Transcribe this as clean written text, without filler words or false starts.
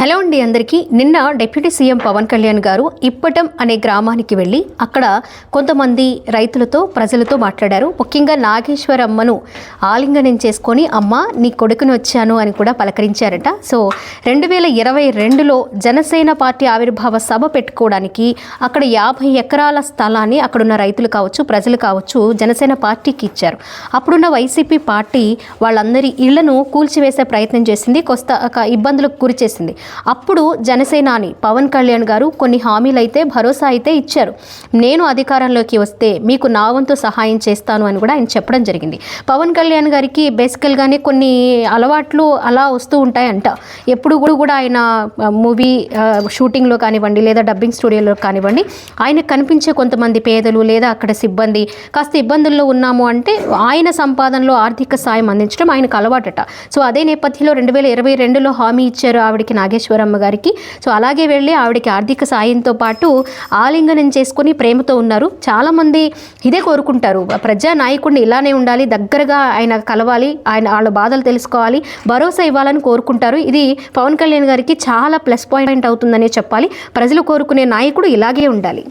Hello అండి అందరికీ. నిన్న డిప్యూటీ సీఎం పవన్ కళ్యాణ్ గారు ఇప్పటం అనే గ్రామానికి వెళ్ళి అక్కడ కొంతమంది రైతులతో ప్రజలతో మాట్లాడారు. ముఖ్యంగా నాగేశ్వరమ్మను ఆలింగనం చేసుకొని అమ్మ నీ కొడుకుని వచ్చాను అని కూడా పలకరించారట. సో 2022లో జనసేన పార్టీ ఆవిర్భావ సభ పెట్టుకోవడానికి అక్కడ 50 ఎకరాల స్థలాన్ని అక్కడున్న రైతులు కావచ్చు ప్రజలు కావచ్చు జనసేన పార్టీకి ఇచ్చారు. అప్పుడున్న వైసీపీ పార్టీ వాళ్ళందరి ఇళ్లను కూల్చివేసే ప్రయత్నం చేసింది, కొత్త ఇబ్బందులకు గురి చేసింది. అప్పుడు జనసేనాని పవన్ కళ్యాణ్ గారు కొన్ని హామీలు అయితే భరోసా అయితే ఇచ్చారు. నేను అధికారంలోకి వస్తే మీకు నా వంతు సహాయం చేస్తాను అని కూడా ఆయన చెప్పడం జరిగింది. పవన్ కళ్యాణ్ గారికి బేసికల్గానే కొన్ని అలవాట్లు అలా వస్తూ ఉంటాయంట. ఎప్పుడు కూడా ఆయన మూవీ షూటింగ్లో కానివ్వండి లేదా డబ్బింగ్ స్టూడియోలో కానివ్వండి ఆయనకు కనిపించే కొంతమంది పేదలు లేదా అక్కడ సిబ్బంది కాస్త ఇబ్బందుల్లో ఉన్నాము అంటే ఆయన సంపాదనలో ఆర్థిక సాయం అందించడం ఆయనకు అలవాటట. సో అదే నేపథ్యంలో 2022లో హామీ ఇచ్చారు ఆవిడకి నాగేశ్వరమ్మ గారికి. సో అలాగే వెళ్ళి ఆవిడకి ఆర్థిక సాయంతో పాటు ఆలింగనం చేసుకుని ప్రేమతో ఉన్నారు. చాలామంది ఇదే కోరుకుంటారు, ప్రజా నాయకుడిని ఇలానే ఉండాలి, దగ్గరగా ఆయన కలవాలి, ఆయన వాళ్ళ బాధలు తెలుసుకోవాలి, భరోసా ఇవ్వాలని కోరుకుంటారు. ఇది పవన్ కళ్యాణ్ గారికి చాలా ప్లస్ పాయింట్ అవుతుందనే చెప్పాలి. ప్రజలు కోరుకునే నాయకుడు ఇలాగే ఉండాలి.